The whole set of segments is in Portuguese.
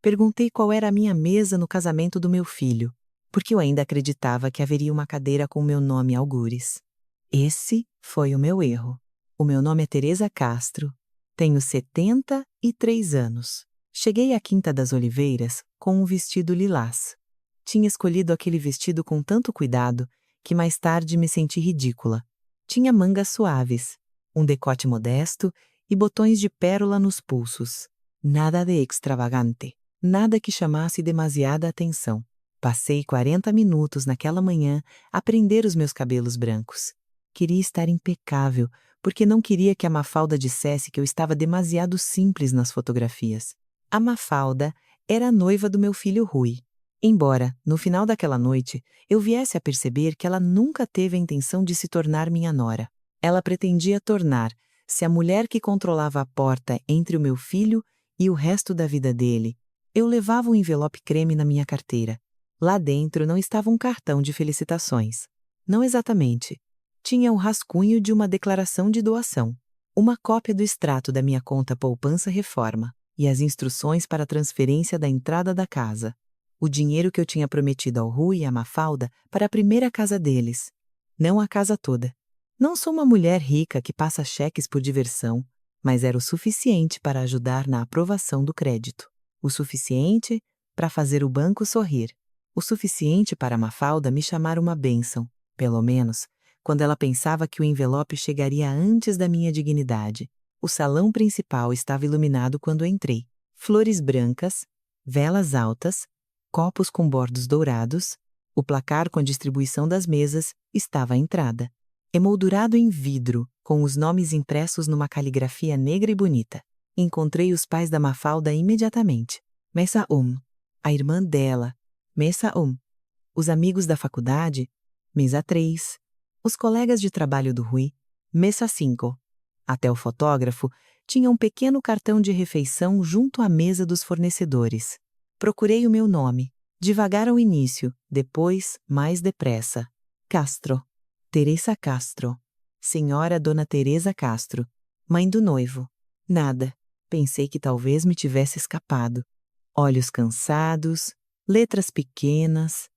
Perguntei qual era a minha mesa no casamento do meu filho, porque eu ainda acreditava que haveria uma cadeira com meu nome algures. Esse foi o meu erro. O meu nome é Teresa Castro. Tenho 73 anos. Cheguei à Quinta das Oliveiras com um vestido lilás. Tinha escolhido aquele vestido com tanto cuidado que mais tarde me senti ridícula. Tinha mangas suaves, um decote modesto e botões de pérola nos pulsos. Nada de extravagante, nada que chamasse demasiada atenção. Passei 40 minutos naquela manhã a prender os meus cabelos brancos. Queria estar impecável, porque não queria que a Mafalda dissesse que eu estava demasiado simples nas fotografias. A Mafalda era a noiva do meu filho Rui. Embora, no final daquela noite, eu viesse a perceber que ela nunca teve a intenção de se tornar minha nora. Ela pretendia tornar-se a mulher que controlava a porta entre o meu filho e o resto da vida dele. Eu levava um envelope creme na minha carteira. Lá dentro não estava um cartão de felicitações. Não exatamente. Tinha um rascunho de uma declaração de doação, uma cópia do extrato da minha conta Poupança Reforma e as instruções para a transferência da entrada da casa. O dinheiro que eu tinha prometido ao Rui e à Mafalda para a primeira casa deles. Não a casa toda. Não sou uma mulher rica que passa cheques por diversão, mas era o suficiente para ajudar na aprovação do crédito. O suficiente para fazer o banco sorrir. O suficiente para a Mafalda me chamar uma bênção, pelo menos, quando ela pensava que o envelope chegaria antes da minha dignidade. O salão principal estava iluminado quando entrei. Flores brancas, velas altas, copos com bordos dourados, o placar com a distribuição das mesas estava à entrada. Emoldurado em vidro, com os nomes impressos numa caligrafia negra e bonita. Encontrei os pais da Mafalda imediatamente. Mesa 1, a irmã dela. Mesa 1. Os amigos da faculdade. Mesa 3. Os colegas de trabalho do Rui. Mesa 5. Até o fotógrafo tinha um pequeno cartão de refeição junto à mesa dos fornecedores. Procurei o meu nome, devagar ao início, depois mais depressa. Castro. Teresa Castro. Senhora Dona Teresa Castro. Mãe do noivo. Nada. Pensei que talvez me tivesse escapado. Olhos cansados, letras pequenas,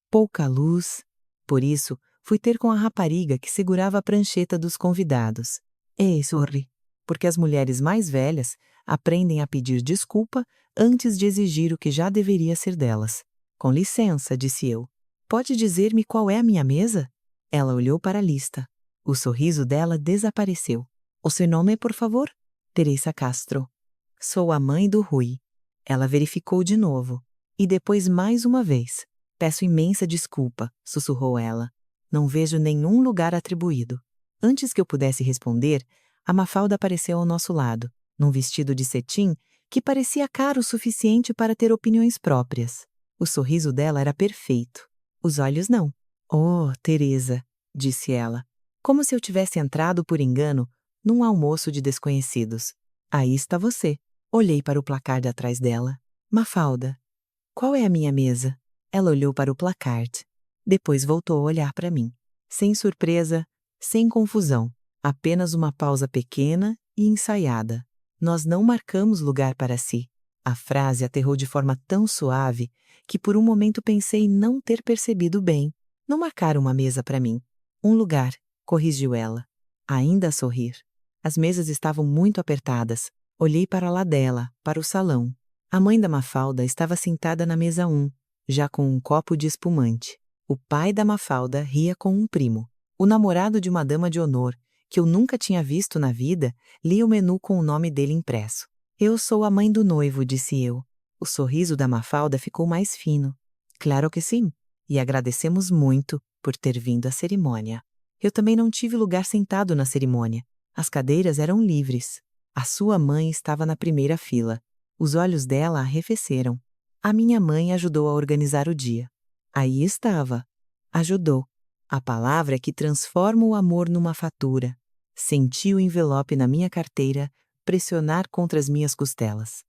pouca luz. Por isso, fui ter com a rapariga que segurava a prancheta dos convidados. Sorri, porque as mulheres mais velhas aprendem a pedir desculpa antes de exigir o que já deveria ser delas. Com licença, disse eu. Pode dizer-me qual é a minha mesa? Ela olhou para a lista. O sorriso dela desapareceu. O seu nome, por favor? Teresa Castro. Sou a mãe do Rui. Ela verificou de novo. E depois mais uma vez. Peço imensa desculpa, sussurrou ela. Não vejo nenhum lugar atribuído. Antes que eu pudesse responder, a Mafalda apareceu ao nosso lado, num vestido de cetim que parecia caro o suficiente para ter opiniões próprias. O sorriso dela era perfeito. Os olhos não. Oh, Teresa, disse ela, como se eu tivesse entrado por engano num almoço de desconhecidos. Aí está você. Olhei para o placar de atrás dela. Mafalda, qual é a minha mesa? Ela olhou para o placard. Depois voltou a olhar para mim. Sem surpresa, sem confusão. Apenas uma pausa pequena e ensaiada. Nós não marcamos lugar para si. A frase aterrou de forma tão suave que por um momento pensei não ter percebido bem. Não marcaram uma mesa para mim. Um lugar, corrigiu ela. Ainda a sorrir. As mesas estavam muito apertadas. Olhei para lá dela, para o salão. A mãe da Mafalda estava sentada na mesa 1, já com um copo de espumante. O pai da Mafalda ria com um primo. O namorado de uma dama de honor, que eu nunca tinha visto na vida, lia o menu com o nome dele impresso. Eu sou a mãe do noivo, disse eu. O sorriso da Mafalda ficou mais fino. Claro que sim. E agradecemos muito por ter vindo à cerimônia. Eu também não tive lugar sentado na cerimônia. As cadeiras eram livres. A sua mãe estava na primeira fila. Os olhos dela arrefeceram. A minha mãe ajudou a organizar o dia. Aí estava. Ajudou. A palavra é que transforma o amor numa fatura. Senti o envelope na minha carteira pressionar contra as minhas costelas.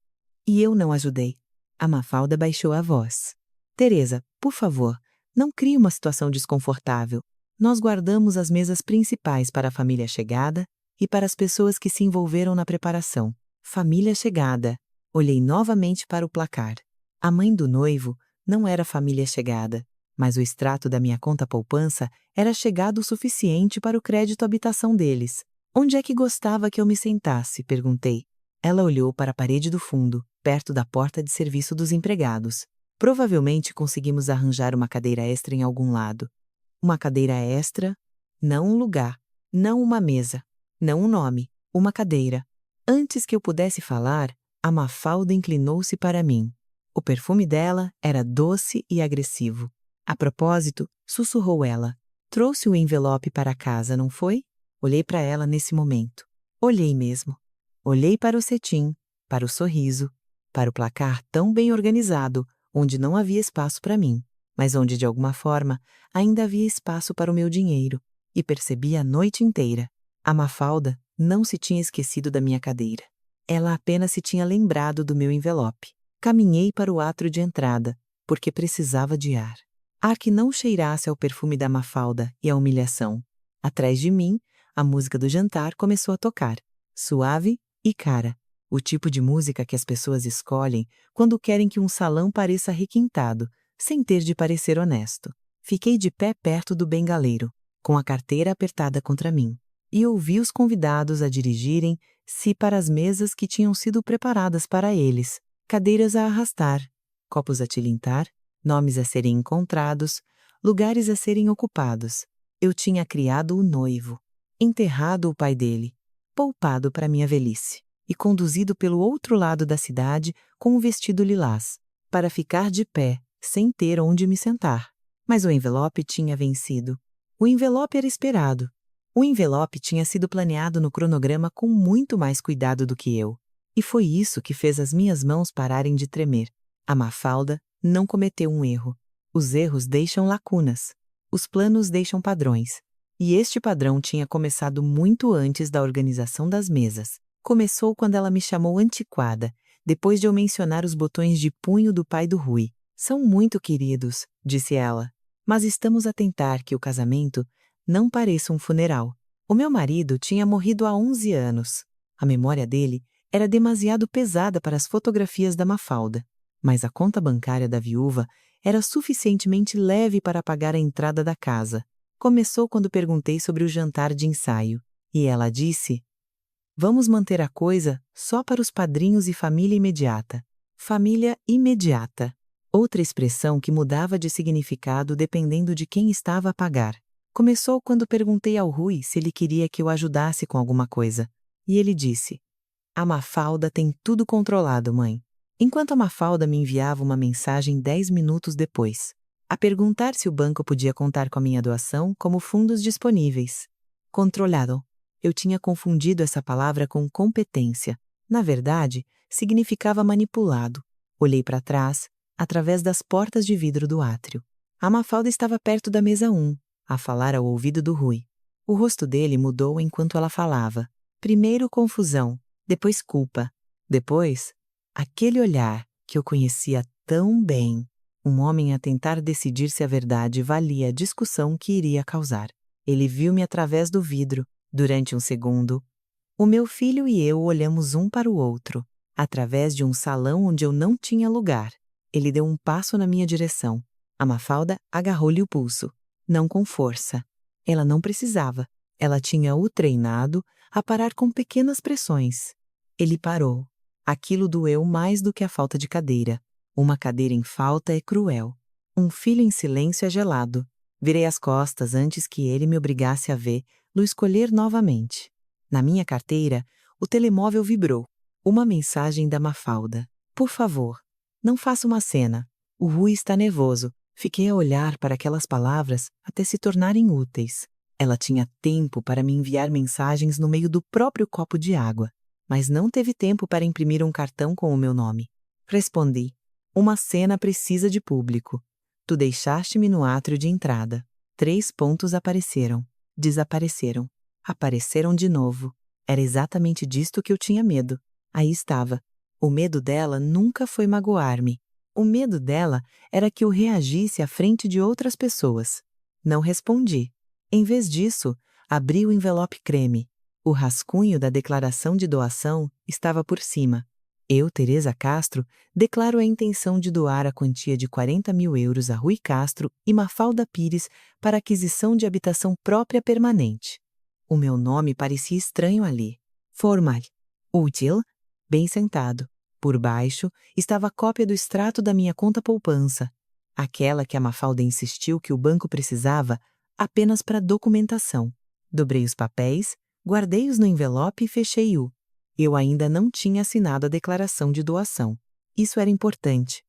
E eu não ajudei. A Mafalda baixou a voz. Teresa, por favor, não crie uma situação desconfortável. Nós guardamos as mesas principais para a família chegada e para as pessoas que se envolveram na preparação. Família chegada. Olhei novamente para o placar. A mãe do noivo não era família chegada, mas o extrato da minha conta poupança era chegado o suficiente para o crédito habitação deles. Onde é que gostava que eu me sentasse? Perguntei. Ela olhou para a parede do fundo, perto da porta de serviço dos empregados. Provavelmente conseguimos arranjar uma cadeira extra em algum lado. Uma cadeira extra? Não um lugar, não uma mesa, não um nome, uma cadeira. Antes que eu pudesse falar, a Mafalda inclinou-se para mim. O perfume dela era doce e agressivo. A propósito, sussurrou ela. Trouxe o envelope para casa, não foi? Olhei para ela nesse momento. Olhei mesmo. Olhei para o cetim, para o sorriso, para o placar tão bem organizado, onde não havia espaço para mim, mas onde, de alguma forma, ainda havia espaço para o meu dinheiro, e percebi a noite inteira. A Mafalda não se tinha esquecido da minha cadeira. Ela apenas se tinha lembrado do meu envelope. Caminhei para o átrio de entrada, porque precisava de ar. Ar que não cheirasse ao perfume da Mafalda e à humilhação. Atrás de mim, a música do jantar começou a tocar, suave e cara, o tipo de música que as pessoas escolhem quando querem que um salão pareça requintado, sem ter de parecer honesto. Fiquei de pé perto do bengaleiro, com a carteira apertada contra mim, e ouvi os convidados a dirigirem-se para as mesas que tinham sido preparadas para eles, cadeiras a arrastar, copos a tilintar, nomes a serem encontrados, lugares a serem ocupados. Eu tinha criado o noivo, enterrado o pai dele, poupado para minha velhice, e conduzido pelo outro lado da cidade com um vestido lilás, para ficar de pé, sem ter onde me sentar. Mas o envelope tinha vencido. O envelope era esperado. O envelope tinha sido planeado no cronograma com muito mais cuidado do que eu. E foi isso que fez as minhas mãos pararem de tremer. A Mafalda não cometeu um erro. Os erros deixam lacunas. Os planos deixam padrões. E este padrão tinha começado muito antes da organização das mesas. Começou quando ela me chamou antiquada, depois de eu mencionar os botões de punho do pai do Rui. São muito queridos, disse ela. Mas estamos a tentar que o casamento não pareça um funeral. O meu marido tinha morrido há 11 anos. A memória dele era demasiado pesada para as fotografias da Mafalda, mas a conta bancária da viúva era suficientemente leve para pagar a entrada da casa. Começou quando perguntei sobre o jantar de ensaio, e ela disse: vamos manter a coisa só para os padrinhos e família imediata. Família imediata. Outra expressão que mudava de significado dependendo de quem estava a pagar. Começou quando perguntei ao Rui se ele queria que eu ajudasse com alguma coisa, e ele disse: a Mafalda tem tudo controlado, mãe. Enquanto a Mafalda me enviava uma mensagem 10 minutos depois, a perguntar se o banco podia contar com a minha doação como fundos disponíveis. Controlado. Eu tinha confundido essa palavra com competência. Na verdade, significava manipulado. Olhei para trás, através das portas de vidro do átrio. A Mafalda estava perto da mesa 1, a falar ao ouvido do Rui. O rosto dele mudou enquanto ela falava. Primeiro confusão, depois culpa, depois aquele olhar que eu conhecia tão bem. Um homem a tentar decidir se a verdade valia a discussão que iria causar. Ele viu-me através do vidro. Durante um segundo, o meu filho e eu olhamos um para o outro, através de um salão onde eu não tinha lugar. Ele deu um passo na minha direção. A Mafalda agarrou-lhe o pulso. Não com força. Ela não precisava. Ela tinha o treinado a parar com pequenas pressões. Ele parou. Aquilo doeu mais do que a falta de cadeira. Uma cadeira em falta é cruel. Um filho em silêncio é gelado. Virei as costas antes que ele me obrigasse a vê-lo escolher novamente. Na minha carteira, o telemóvel vibrou. Uma mensagem da Mafalda. Por favor, não faça uma cena. O Rui está nervoso. Fiquei a olhar para aquelas palavras até se tornarem úteis. Ela tinha tempo para me enviar mensagens no meio do próprio copo de água, mas não teve tempo para imprimir um cartão com o meu nome. Respondi: uma cena precisa de público. Tu deixaste-me no átrio de entrada. 3 pontos apareceram. Desapareceram. Apareceram de novo. Era exatamente disto que eu tinha medo. Aí estava. O medo dela nunca foi magoar-me. O medo dela era que eu reagisse à frente de outras pessoas. Não respondi. Em vez disso, abri o envelope creme. O rascunho da declaração de doação estava por cima. Eu, Teresa Castro, declaro a intenção de doar a quantia de 40.000 euros a Rui Castro e Mafalda Pires para aquisição de habitação própria permanente. O meu nome parecia estranho ali. Formal. Útil. Bem sentado. Por baixo, estava a cópia do extrato da minha conta poupança, aquela que a Mafalda insistiu que o banco precisava apenas para documentação. Dobrei os papéis, guardei-os no envelope e fechei-o. Eu ainda não tinha assinado a declaração de doação. Isso era importante.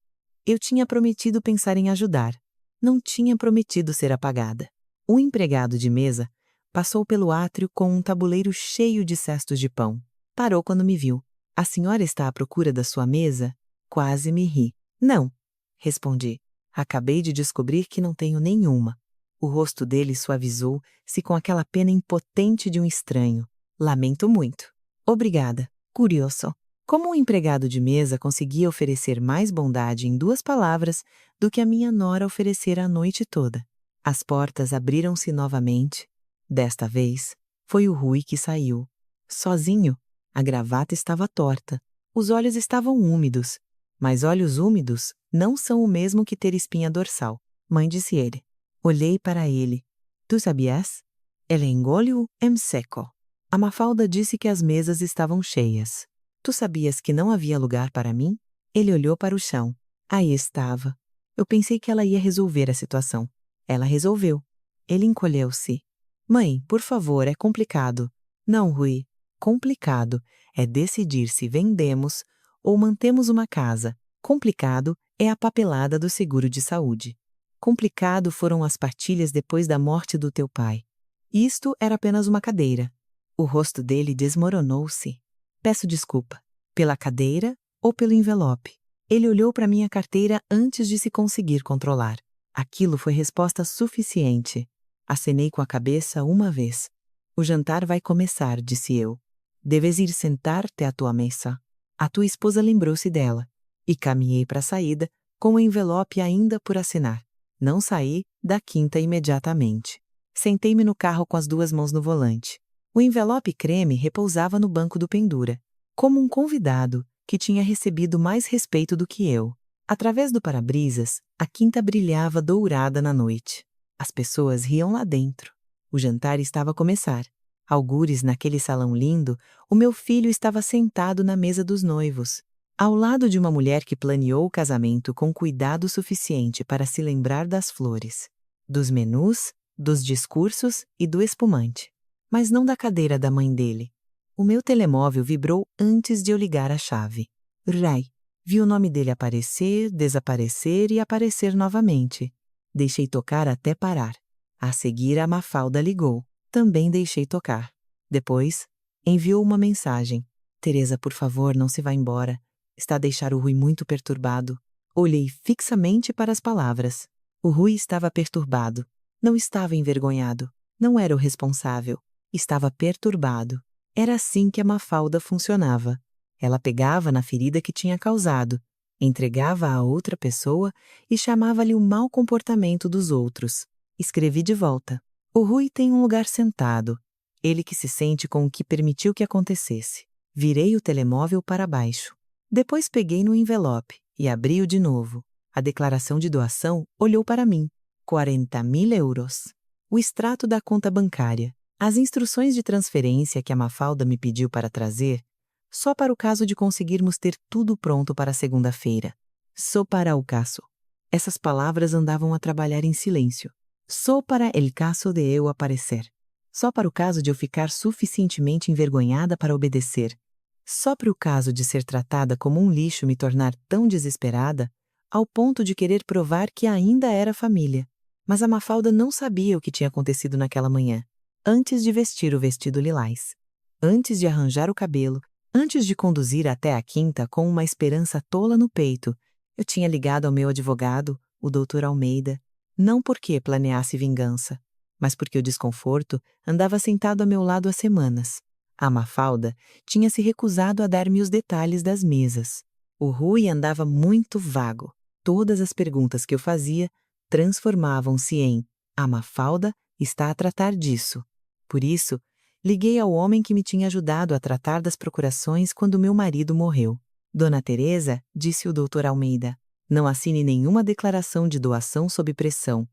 Eu tinha prometido pensar em ajudar. Não tinha prometido ser apagada. Um empregado de mesa passou pelo átrio com um tabuleiro cheio de cestos de pão. Parou quando me viu. A senhora está à procura da sua mesa? Quase me ri. Não, respondi. Acabei de descobrir que não tenho nenhuma. O rosto dele suavizou-se com aquela pena impotente de um estranho. Lamento muito. Obrigada. Curioso. Como um empregado de mesa conseguia oferecer mais bondade em 2 palavras do que a minha nora oferecera a noite toda? As portas abriram-se novamente. Desta vez, foi o Rui que saiu. Sozinho. A gravata estava torta. Os olhos estavam úmidos. Mas olhos úmidos não são o mesmo que ter espinha dorsal. Mãe, disse ele. Olhei para ele. Tu sabias? El engolio em seco. A Mafalda disse que as mesas estavam cheias. Tu sabias que não havia lugar para mim? Ele olhou para o chão. Aí estava. Eu pensei que ela ia resolver a situação. Ela resolveu. Ele encolheu-se. Mãe, por favor, é complicado. Não, Rui. Complicado é decidir se vendemos ou mantemos uma casa. Complicado é a papelada do seguro de saúde. Complicado foram as partilhas depois da morte do teu pai. Isto era apenas uma cadeira. O rosto dele desmoronou-se. Peço desculpa. Pela cadeira ou pelo envelope? Ele olhou para minha carteira antes de se conseguir controlar. Aquilo foi resposta suficiente. Acenei com a cabeça uma vez. O jantar vai começar, disse eu. Deves ir sentar-te à tua mesa. A tua esposa lembrou-se dela. E caminhei para a saída, com o envelope ainda por assinar. Não saí da quinta imediatamente. Sentei-me no carro com as 2 mãos no volante. O envelope creme repousava no banco do pendura, como um convidado que tinha recebido mais respeito do que eu. Através do para-brisas, a quinta brilhava dourada na noite. As pessoas riam lá dentro. O jantar estava a começar. Algures naquele salão lindo, o meu filho estava sentado na mesa dos noivos, ao lado de uma mulher que planeou o casamento com cuidado suficiente para se lembrar das flores, dos menus, dos discursos e do espumante. Mas não da cadeira da mãe dele. O meu telemóvel vibrou antes de eu ligar a chave. Rai. Vi o nome dele aparecer, desaparecer e aparecer novamente. Deixei tocar até parar. A seguir, a Mafalda ligou. Também deixei tocar. Depois, enviou uma mensagem. Teresa, por favor, não se vá embora. Está a deixar o Rui muito perturbado. Olhei fixamente para as palavras. O Rui estava perturbado. Não estava envergonhado. Não era o responsável. Estava perturbado. Era assim que a Mafalda funcionava. Ela pegava na ferida que tinha causado, entregava a outra pessoa e chamava-lhe o mau comportamento dos outros. Escrevi de volta. O Rui tem um lugar sentado. Ele que se sente com o que permitiu que acontecesse. Virei o telemóvel para baixo. Depois peguei no envelope e abri-o de novo. A declaração de doação olhou para mim. 40.000 euros. O extrato da conta bancária. As instruções de transferência que a Mafalda me pediu para trazer, só para o caso de conseguirmos ter tudo pronto para segunda-feira. Só para o caso. Essas palavras andavam a trabalhar em silêncio. Só para el caso de eu aparecer. Só para o caso de eu ficar suficientemente envergonhada para obedecer. Só para o caso de ser tratada como um lixo me tornar tão desesperada, ao ponto de querer provar que ainda era família. Mas a Mafalda não sabia o que tinha acontecido naquela manhã. Antes de vestir o vestido lilás, antes de arranjar o cabelo, antes de conduzir até a quinta com uma esperança tola no peito, eu tinha ligado ao meu advogado, o Dr. Almeida, não porque planeasse vingança, mas porque o desconforto andava sentado a meu lado há semanas. A Mafalda tinha se recusado a dar-me os detalhes das mesas. O Rui andava muito vago. Todas as perguntas que eu fazia transformavam-se em a Mafalda está a tratar disso. Por isso, liguei ao homem que me tinha ajudado a tratar das procurações quando meu marido morreu. Dona Teresa, disse o Dr. Almeida, não assine nenhuma declaração de doação sob pressão,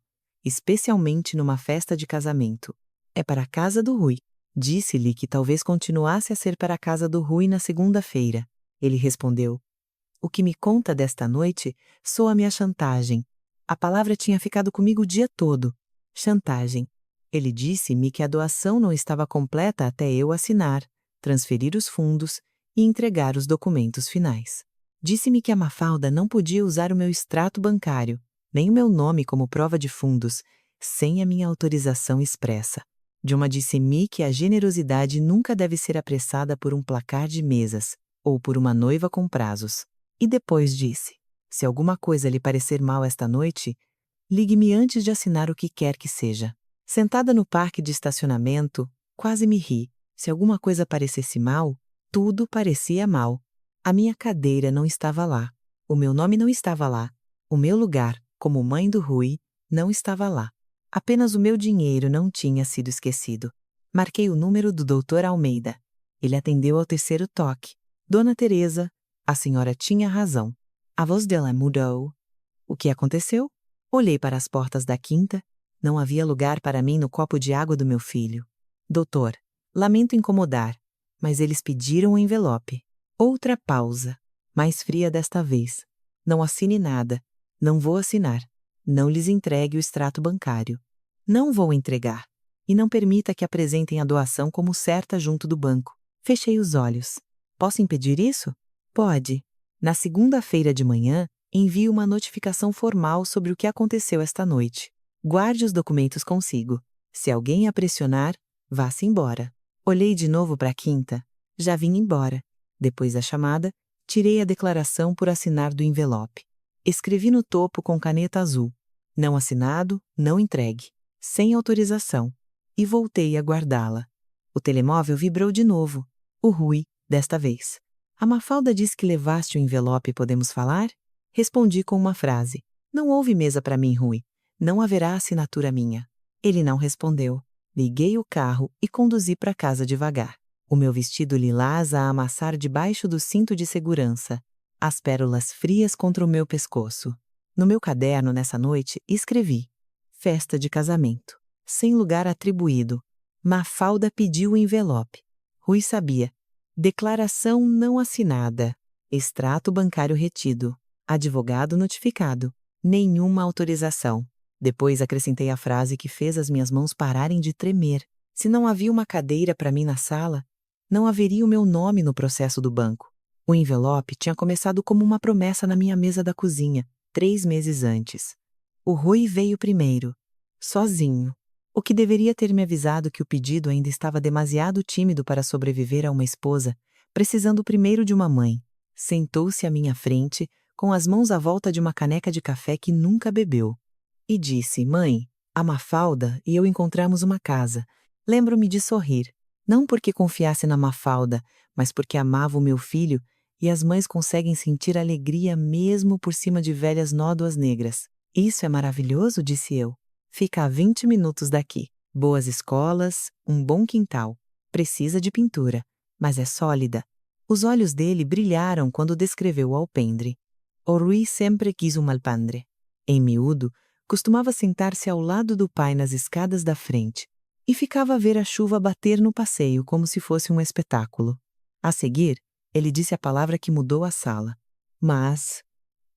especialmente numa festa de casamento. É para a casa do Rui. Disse-lhe que talvez continuasse a ser para a casa do Rui na segunda-feira. Ele respondeu: o que me conta desta noite soa-me a chantagem. A palavra tinha ficado comigo o dia todo. Chantagem. Ele disse-me que a doação não estava completa até eu assinar, transferir os fundos e entregar os documentos finais. Disse-me que a Mafalda não podia usar o meu extrato bancário, nem o meu nome como prova de fundos, sem a minha autorização expressa. Dilma disse-me que a generosidade nunca deve ser apressada por um placar de mesas, ou por uma noiva com prazos. E depois disse: se alguma coisa lhe parecer mal esta noite, ligue-me antes de assinar o que quer que seja. Sentada no parque de estacionamento, quase me ri. Se alguma coisa parecesse mal, tudo parecia mal. A minha cadeira não estava lá. O meu nome não estava lá. O meu lugar, como mãe do Rui, não estava lá. Apenas o meu dinheiro não tinha sido esquecido. Marquei o número do Dr. Almeida. Ele atendeu ao terceiro toque. Dona Teresa, a senhora tinha razão. A voz dela mudou. O que aconteceu? Olhei para as portas da quinta. Não havia lugar para mim no copo de água do meu filho. Doutor, lamento incomodar, mas eles pediram o envelope. Outra pausa, mais fria desta vez. Não assine nada. Não vou assinar. Não lhes entregue o extrato bancário. Não vou entregar. E não permita que apresentem a doação como certa junto do banco. Fechei os olhos. Posso impedir isso? Pode. Na segunda-feira de manhã, envie uma notificação formal sobre o que aconteceu esta noite. Guarde os documentos consigo. Se alguém a pressionar, vá-se embora. Olhei de novo para a quinta. Já vim embora. Depois da chamada, tirei a declaração por assinar do envelope. Escrevi no topo com caneta azul: não assinado, não entregue, sem autorização, e voltei a guardá-la. O telemóvel vibrou de novo. O Rui, desta vez. A Mafalda disse que levaste o envelope, podemos falar? Respondi com uma frase: não houve mesa para mim, Rui. Não haverá assinatura minha. Ele não respondeu. Liguei o carro e conduzi para casa devagar. O meu vestido lilás a amassar debaixo do cinto de segurança. As pérolas frias contra o meu pescoço. No meu caderno, nessa noite, escrevi: festa de casamento. Sem lugar atribuído. Mafalda pediu o envelope. Rui sabia. Declaração não assinada. Extrato bancário retido. Advogado notificado. Nenhuma autorização. Depois acrescentei a frase que fez as minhas mãos pararem de tremer. Se não havia uma cadeira para mim na sala, não haveria o meu nome no processo do banco. O envelope tinha começado como uma promessa na minha mesa da cozinha, 3 meses antes. O Rui veio primeiro, sozinho, o que deveria ter me avisado que o pedido ainda estava demasiado tímido para sobreviver a uma esposa, precisando primeiro de uma mãe. Sentou-se à minha frente, com as mãos à volta de uma caneca de café que nunca bebeu. E disse: mãe, a Mafalda e eu encontramos uma casa. Lembro-me de sorrir, não porque confiasse na Mafalda, mas porque amava o meu filho, e as mães conseguem sentir alegria mesmo por cima de velhas nódoas negras. Isso é maravilhoso, disse eu. Fica a 20 minutos daqui. Boas escolas, um bom quintal. Precisa de pintura, mas é sólida. Os olhos dele brilharam quando descreveu o alpendre. O Rui sempre quis um alpendre. Em miúdo, costumava sentar-se ao lado do pai nas escadas da frente e ficava a ver a chuva bater no passeio como se fosse um espetáculo. A seguir, ele disse a palavra que mudou a sala. Mas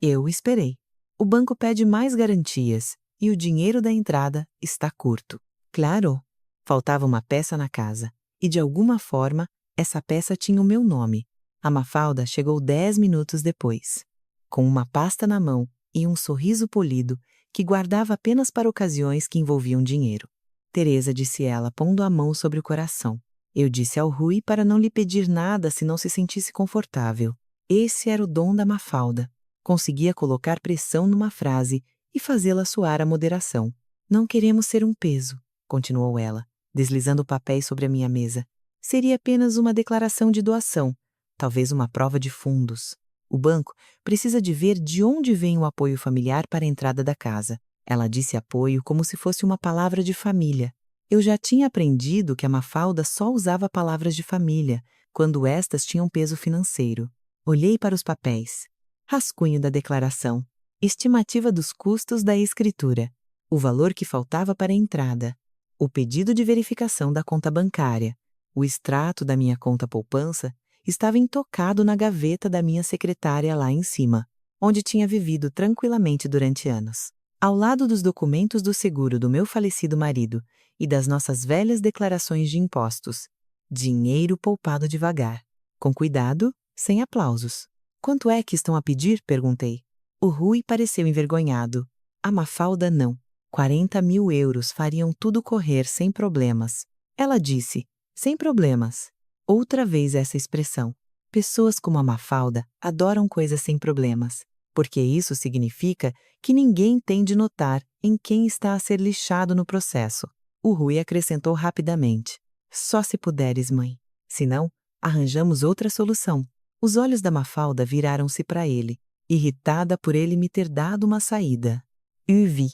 eu esperei. O banco pede mais garantias e o dinheiro da entrada está curto. Claro, faltava uma peça na casa e, de alguma forma, essa peça tinha o meu nome. A Mafalda chegou 10 minutos depois, com uma pasta na mão e um sorriso polido que guardava apenas para ocasiões que envolviam dinheiro. Teresa, disse ela, pondo a mão sobre o coração. Eu disse ao Rui para não lhe pedir nada se não se sentisse confortável. Esse era o dom da Mafalda. Conseguia colocar pressão numa frase e fazê-la soar a moderação. Não queremos ser um peso, continuou ela, deslizando papéis sobre a minha mesa. Seria apenas uma declaração de doação, talvez uma prova de fundos. O banco precisa de ver de onde vem o apoio familiar para a entrada da casa. Ela disse apoio como se fosse uma palavra de família. Eu já tinha aprendido que a Mafalda só usava palavras de família, quando estas tinham peso financeiro. Olhei para os papéis. Rascunho da declaração. Estimativa dos custos da escritura. O valor que faltava para a entrada. O pedido de verificação da conta bancária. O extrato da minha conta poupança estava intocado na gaveta da minha secretária lá em cima, onde tinha vivido tranquilamente durante anos. Ao lado dos documentos do seguro do meu falecido marido e das nossas velhas declarações de impostos. Dinheiro poupado devagar. Com cuidado, sem aplausos. Quanto é que estão a pedir? Perguntei. O Rui pareceu envergonhado. A Mafalda não. 40.000 euros fariam tudo correr sem problemas. Ela disse, sem problemas. Outra vez essa expressão. Pessoas como a Mafalda adoram coisas sem problemas, porque isso significa que ninguém tem de notar em quem está a ser lixado no processo. O Rui acrescentou rapidamente. Só se puderes, mãe. Senão, arranjamos outra solução. Os olhos da Mafalda viraram-se para ele, irritada por ele me ter dado uma saída. Eu vi.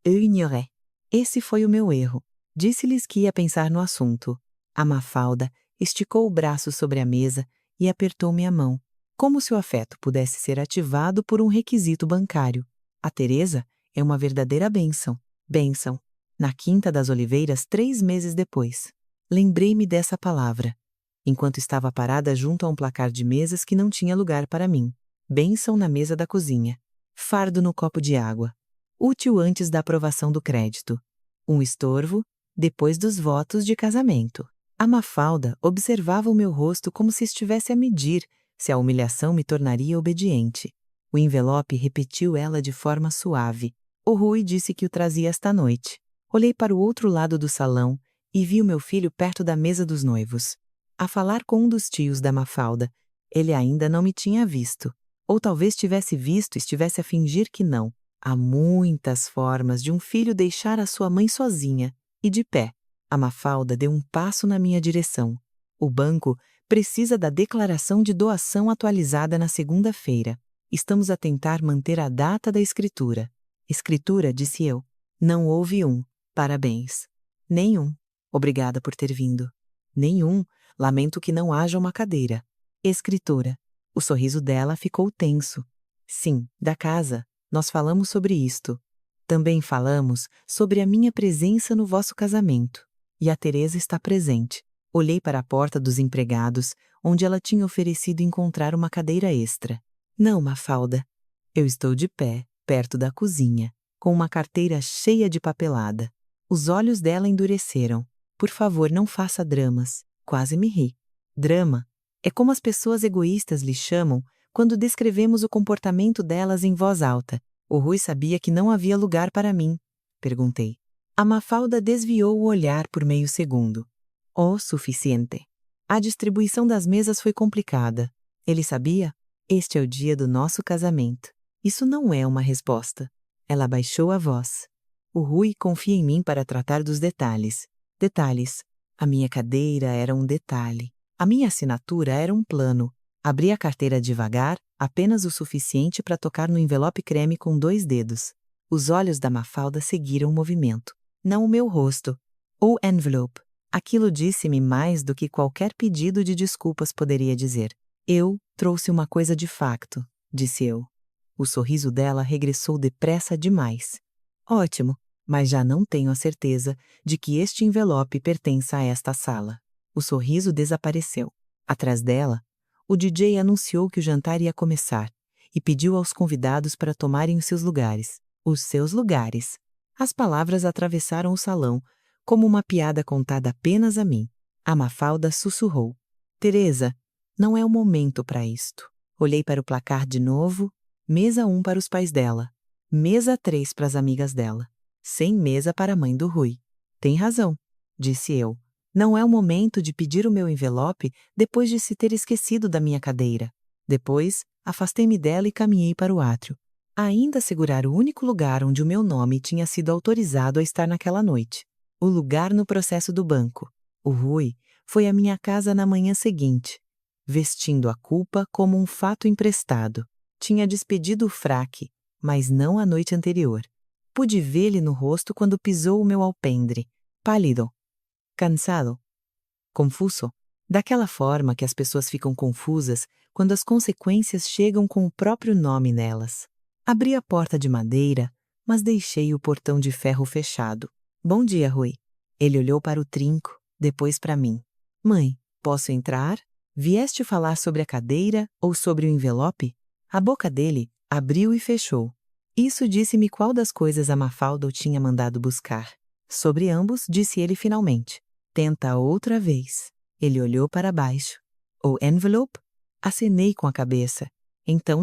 Eu ignorei. Esse foi o meu erro. Disse-lhes que ia pensar no assunto. A Mafalda esticou o braço sobre a mesa e apertou-me a mão, como se o afeto pudesse ser ativado por um requisito bancário. A Teresa é uma verdadeira bênção. Bênção. Na Quinta das Oliveiras, 3 meses depois. Lembrei-me dessa palavra, enquanto estava parada junto a um placar de mesas que não tinha lugar para mim. Bênção na mesa da cozinha. Fardo no copo de água. Útil antes da aprovação do crédito. Um estorvo, depois dos votos de casamento. A Mafalda observava o meu rosto como se estivesse a medir se a humilhação me tornaria obediente. O envelope repetiu ela de forma suave. O Rui disse que o trazia esta noite. Olhei para o outro lado do salão e vi o meu filho perto da mesa dos noivos. A falar com um dos tios da Mafalda. Ele ainda não me tinha visto. Ou talvez tivesse visto e estivesse a fingir que não. Há muitas formas de um filho deixar a sua mãe sozinha e de pé. A Mafalda deu um passo na minha direção. O banco precisa da declaração de doação atualizada na segunda-feira. Estamos a tentar manter a data da escritura. Escritura, disse eu. Não houve um. Parabéns. Nenhum. Obrigada por ter vindo. Nenhum. Lamento que não haja uma cadeira. Escritura. O sorriso dela ficou tenso. Sim, da casa. Nós falamos sobre isto. Também falamos sobre a minha presença no vosso casamento. E a Teresa está presente. Olhei para a porta dos empregados, onde ela tinha oferecido encontrar uma cadeira extra. Não, Mafalda. Eu estou de pé, perto da cozinha, com uma carteira cheia de papelada. Os olhos dela endureceram. Por favor, não faça dramas. Quase me ri. Drama é como as pessoas egoístas lhe chamam quando descrevemos o comportamento delas em voz alta. O Rui sabia que não havia lugar para mim. Perguntei. A Mafalda desviou o olhar por meio segundo. O suficiente. A distribuição das mesas foi complicada. Ele sabia? Este é o dia do nosso casamento. Isso não é uma resposta. Ela baixou a voz. O Rui confia em mim para tratar dos detalhes. Detalhes. A minha cadeira era um detalhe. A minha assinatura era um plano. Abri a carteira devagar, apenas o suficiente para tocar no envelope creme com 2 dedos. Os olhos da Mafalda seguiram o movimento. Não o meu rosto. O envelope. Aquilo disse-me mais do que qualquer pedido de desculpas poderia dizer. Eu trouxe uma coisa de facto, disse eu. O sorriso dela regressou depressa demais. Ótimo, mas já não tenho a certeza de que este envelope pertença a esta sala. O sorriso desapareceu. Atrás dela, o DJ anunciou que o jantar ia começar e pediu aos convidados para tomarem os seus lugares. Os seus lugares. As palavras atravessaram o salão, como uma piada contada apenas a mim. A Mafalda sussurrou. Teresa, não é o momento para isto. Olhei para o placar de novo. Mesa 1 para os pais dela. Mesa 3 para as amigas dela. Sem mesa para a mãe do Rui. Tem razão, disse eu. Não é o momento de pedir o meu envelope depois de se ter esquecido da minha cadeira. Depois, afastei-me dela e caminhei para o átrio. Ainda segurar o único lugar onde o meu nome tinha sido autorizado a estar naquela noite. O lugar no processo do banco. O Rui foi à minha casa na manhã seguinte, vestindo a culpa como um fato emprestado. Tinha despedido o fraque, mas não a noite anterior. Pude ver-lhe no rosto quando pisou o meu alpendre, pálido, cansado, confuso. Daquela forma que as pessoas ficam confusas quando as consequências chegam com o próprio nome nelas. Abri a porta de madeira, mas deixei o portão de ferro fechado. Bom dia, Rui. Ele olhou para o trinco, depois para mim. Mãe, posso entrar? Vieste falar sobre a cadeira ou sobre o envelope? A boca dele abriu e fechou. Isso disse-me qual das coisas a Mafalda o tinha mandado buscar. Sobre ambos, disse ele finalmente. Tenta outra vez. Ele olhou para baixo. O envelope? Acenei com a cabeça. Então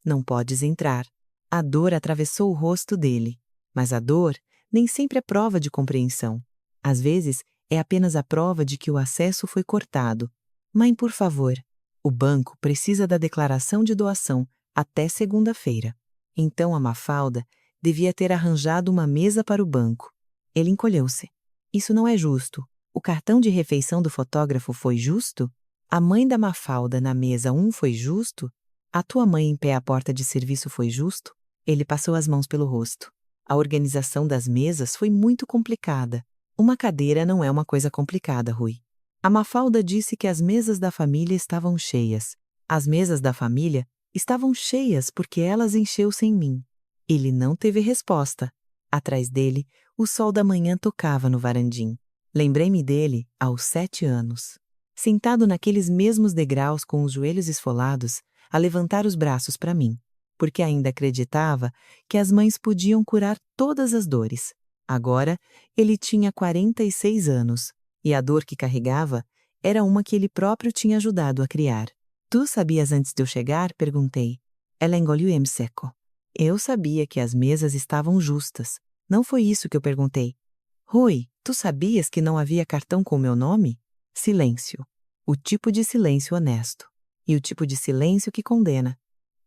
não podes entrar. A dor atravessou o rosto dele. Mas a dor nem sempre é prova de compreensão. Às vezes, é apenas a prova de que o acesso foi cortado. Mãe, por favor, o banco precisa da declaração de doação até segunda-feira. Então a Mafalda devia ter arranjado uma mesa para o banco. Ele encolheu-se. Isso não é justo. O cartão de refeição do fotógrafo foi justo? A mãe da Mafalda na mesa 1 foi justo? A tua mãe em pé à porta de serviço foi justo? Ele passou as mãos pelo rosto. A organização das mesas foi muito complicada. Uma cadeira não é uma coisa complicada, Rui. A Mafalda disse que as mesas da família estavam cheias. As mesas da família estavam cheias porque elas encheu sem mim. Ele não teve resposta. Atrás dele, o sol da manhã tocava no varandim. Lembrei-me dele aos 7 anos. Sentado naqueles mesmos degraus com os joelhos esfolados, a levantar os braços para mim, porque ainda acreditava que as mães podiam curar todas as dores. Agora, ele tinha 46 anos, e a dor que carregava era uma que ele próprio tinha ajudado a criar. Tu sabias antes de eu chegar? Perguntei. Ela engoliu em seco. Eu sabia que as mesas estavam justas. Não foi isso que eu perguntei. Rui, tu sabias que não havia cartão com meu nome? Silêncio. O tipo de silêncio honesto. E o tipo de silêncio que condena.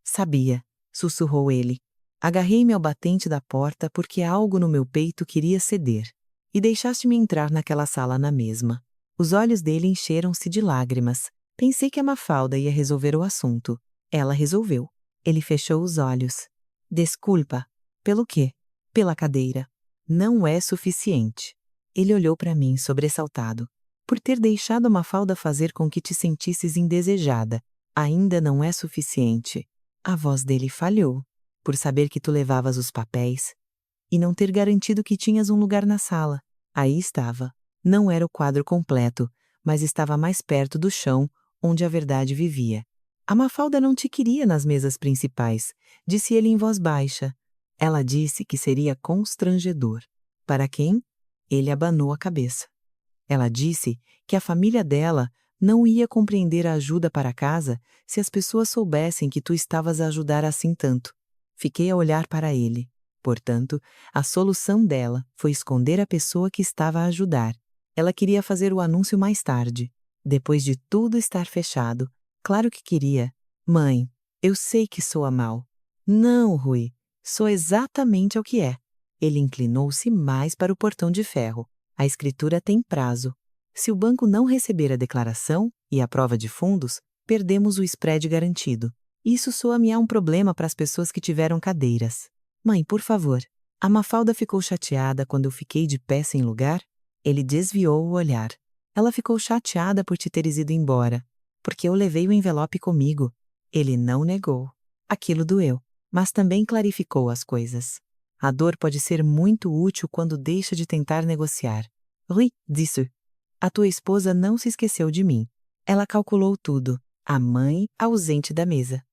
Sabia, sussurrou ele. Agarrei-me ao batente da porta porque algo no meu peito queria ceder. E deixaste-me entrar naquela sala na mesma. Os olhos dele encheram-se de lágrimas. Pensei que a Mafalda ia resolver o assunto. Ela resolveu. Ele fechou os olhos. Desculpa. Pelo quê? Pela cadeira. Não é suficiente. Ele olhou para mim, sobressaltado. Por ter deixado a Mafalda fazer com que te sentisses indesejada. Ainda não é suficiente. A voz dele falhou. Por saber que tu levavas os papéis. E não ter garantido que tinhas um lugar na sala. Aí estava. Não era o quadro completo, mas estava mais perto do chão, onde a verdade vivia. A Mafalda não te queria nas mesas principais, disse ele em voz baixa. Ela disse que seria constrangedor. Para quem? Ele abanou a cabeça. Ela disse que a família dela não ia compreender a ajuda para casa se as pessoas soubessem que tu estavas a ajudar assim tanto. Fiquei a olhar para ele. Portanto, a solução dela foi esconder a pessoa que estava a ajudar. Ela queria fazer o anúncio mais tarde. Depois de tudo estar fechado. Claro que queria. Mãe, eu sei que soa mal. Não, Rui. Sou exatamente o que é. Ele inclinou-se mais para o portão de ferro. A escritura tem prazo. Se o banco não receber a declaração e a prova de fundos, perdemos o spread garantido. Isso soa-me a um problema para as pessoas que tiveram cadeiras. Mãe, por favor. A Mafalda ficou chateada quando eu fiquei de pé sem lugar? Ele desviou o olhar. Ela ficou chateada por te teres ido embora, porque eu levei o envelope comigo. Ele não negou. Aquilo doeu, mas também clarificou as coisas. A dor pode ser muito útil quando deixa de tentar negociar. Rui, disse. A tua esposa não se esqueceu de mim. Ela calculou tudo. A mãe ausente da mesa.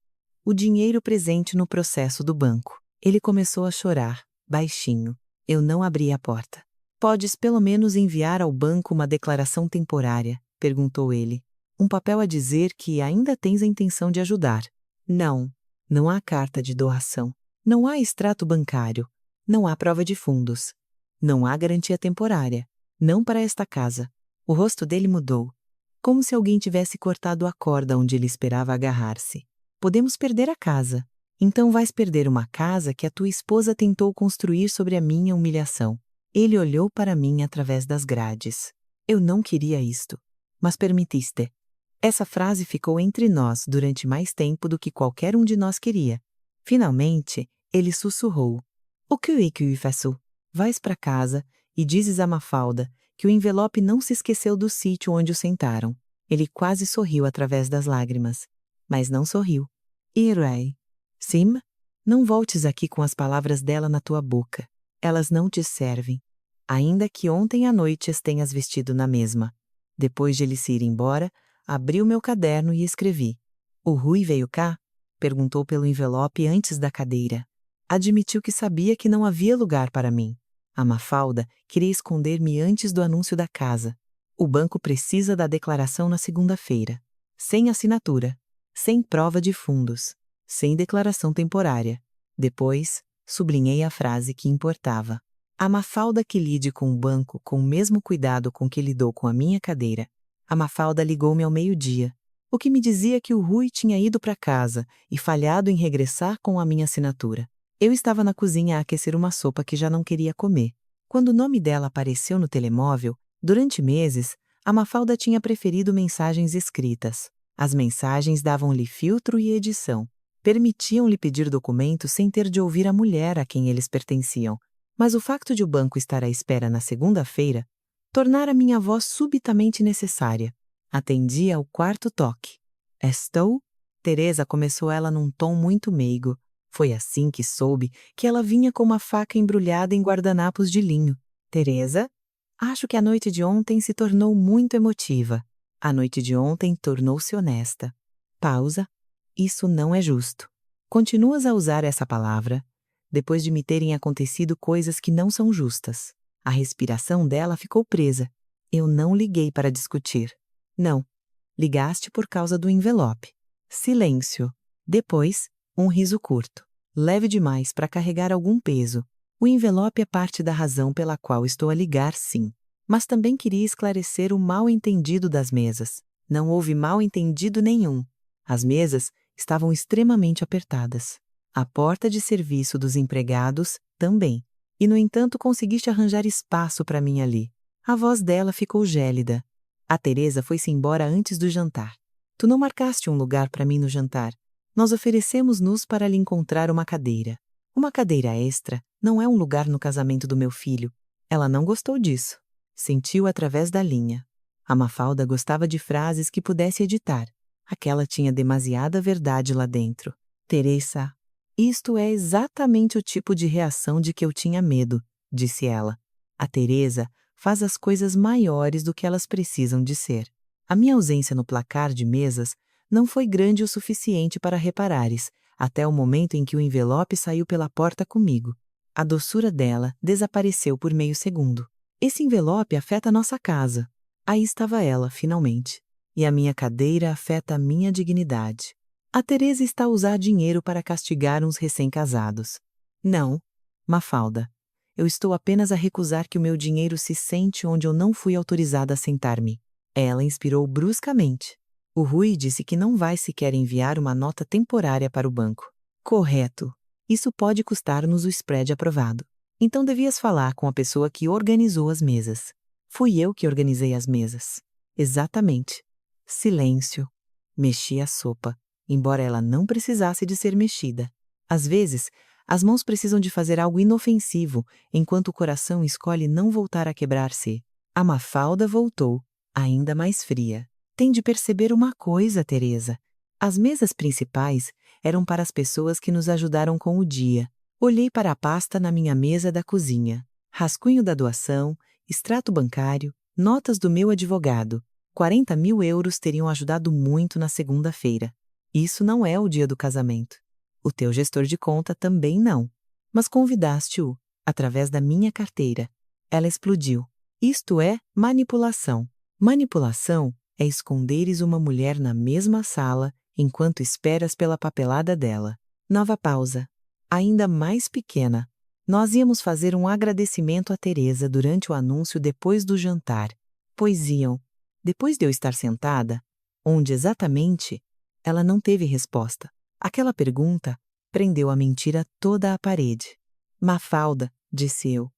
O dinheiro presente no processo do banco. Ele começou a chorar, baixinho. Eu não abri a porta. Podes pelo menos enviar ao banco uma declaração temporária? Perguntou ele. Um papel a dizer que ainda tens a intenção de ajudar. Não. Não há carta de doação. Não há extrato bancário. Não há prova de fundos. Não há garantia temporária. Não para esta casa. O rosto dele mudou. Como se alguém tivesse cortado a corda onde ele esperava agarrar-se. Podemos perder a casa. Então vais perder uma casa que a tua esposa tentou construir sobre a minha humilhação. Ele olhou para mim através das grades. Eu não queria isto. Mas permitiste. Essa frase ficou entre nós durante mais tempo do que qualquer um de nós queria. Finalmente, ele sussurrou. O que é que eu faço? Vais para casa e dizes a Mafalda que o envelope não se esqueceu do sítio onde o sentaram. Ele quase sorriu através das lágrimas, mas não sorriu. Irei. Sim? Não voltes aqui com as palavras dela na tua boca. Elas não te servem. Ainda que ontem à noite as tenhas vestido na mesma. Depois de ele se ir embora, abri o meu caderno e escrevi. O Rui veio cá? Perguntou pelo envelope antes da cadeira. Admitiu que sabia que não havia lugar para mim. A Mafalda queria esconder-me antes do anúncio da casa. O banco precisa da declaração na segunda-feira. Sem assinatura. Sem prova de fundos. Sem declaração temporária. Depois, sublinhei a frase que importava. A Mafalda que lide com o banco com o mesmo cuidado com que lidou com a minha cadeira. A Mafalda ligou-me ao meio-dia, o que me dizia que o Rui tinha ido para casa e falhado em regressar com a minha assinatura. Eu estava na cozinha a aquecer uma sopa que já não queria comer. Quando o nome dela apareceu no telemóvel, durante meses, a Mafalda tinha preferido mensagens escritas. As mensagens davam-lhe filtro e edição. Permitiam-lhe pedir documentos sem ter de ouvir a mulher a quem eles pertenciam. Mas o facto de o banco estar à espera na segunda-feira tornara minha voz subitamente necessária. Atendi ao quarto toque. Estou? Teresa começou ela num tom muito meigo. Foi assim que soube que ela vinha com uma faca embrulhada em guardanapos de linho. Teresa? Acho que a noite de ontem se tornou muito emotiva. A noite de ontem tornou-se honesta. Pausa. Isso não é justo. Continuas a usar essa palavra depois de me terem acontecido coisas que não são justas. A respiração dela ficou presa. Eu não liguei para discutir. Não. Ligaste por causa do envelope. Silêncio. Depois, um riso curto. Leve demais para carregar algum peso. O envelope é parte da razão pela qual estou a ligar, sim. Mas também queria esclarecer o mal-entendido das mesas. Não houve mal-entendido nenhum. As mesas estavam extremamente apertadas. A porta de serviço dos empregados também. E, no entanto, conseguiste arranjar espaço para mim ali. A voz dela ficou gélida. A Teresa foi-se embora antes do jantar. Tu não marcaste um lugar para mim no jantar. Nós oferecemos-nos para lhe encontrar uma cadeira. Uma cadeira extra não é um lugar no casamento do meu filho. Ela não gostou disso. Sentiu através da linha. A Mafalda gostava de frases que pudesse editar. Aquela tinha demasiada verdade lá dentro. Teresa, isto é exatamente o tipo de reação de que eu tinha medo, disse ela. A Teresa faz as coisas maiores do que elas precisam de ser. A minha ausência no placar de mesas não foi grande o suficiente para reparares, até o momento em que o envelope saiu pela porta comigo. A doçura dela desapareceu por meio segundo. Esse envelope afeta a nossa casa. Aí estava ela, finalmente. E a minha cadeira afeta a minha dignidade. A Teresa está a usar dinheiro para castigar uns recém-casados. Não, Mafalda. Eu estou apenas a recusar que o meu dinheiro se sente onde eu não fui autorizada a sentar-me. Ela inspirou bruscamente. O Rui disse que não vai sequer enviar uma nota temporária para o banco. Correto. Isso pode custar-nos o spread aprovado. Então devias falar com a pessoa que organizou as mesas. Fui eu que organizei as mesas. Exatamente. Silêncio. Mexi a sopa, embora ela não precisasse de ser mexida. Às vezes, as mãos precisam de fazer algo inofensivo, enquanto o coração escolhe não voltar a quebrar-se. A Mafalda voltou, ainda mais fria. Tem de perceber uma coisa, Teresa. As mesas principais eram para as pessoas que nos ajudaram com o dia. Olhei para a pasta na minha mesa da cozinha. Rascunho da doação, extrato bancário, notas do meu advogado. 40.000 euros teriam ajudado muito na segunda-feira. Isso não é o dia do casamento. O teu gestor de conta também não. Mas convidaste-o, através da minha carteira. Ela explodiu. Isto é manipulação. Manipulação é esconderes uma mulher na mesma sala enquanto esperas pela papelada dela. Nova pausa. Ainda mais pequena. Nós íamos fazer um agradecimento a Teresa durante o anúncio depois do jantar. Pois iam. Depois de eu estar sentada, onde exatamente, ela não teve resposta. Aquela pergunta prendeu a mentira toda à parede. Mafalda, disse eu.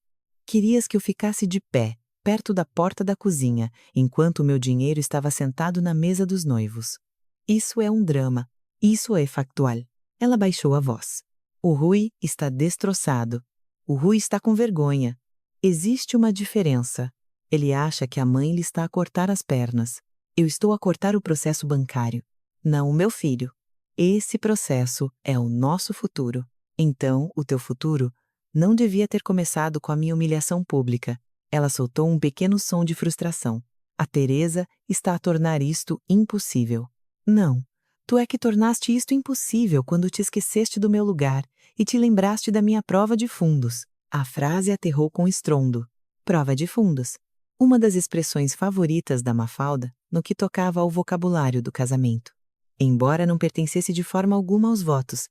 Querias que eu ficasse de pé, perto da porta da cozinha, enquanto o meu dinheiro estava sentado na mesa dos noivos. Isso é um drama. Isso é factual. Ela baixou a voz. O Rui está destroçado. O Rui está com vergonha. Existe uma diferença. Ele acha que a mãe lhe está a cortar as pernas. Eu estou a cortar o processo bancário, não o meu filho. Esse processo é o nosso futuro. Então, o teu futuro não devia ter começado com a minha humilhação pública. Ela soltou um pequeno som de frustração. A Teresa está a tornar isto impossível. Não, tu é que tornaste isto impossível quando te esqueceste do meu lugar e te lembraste da minha prova de fundos. A frase aterrou com estrondo. Prova de fundos. Uma das expressões favoritas da Mafalda no que tocava ao vocabulário do casamento. Embora não pertencesse de forma alguma aos votos,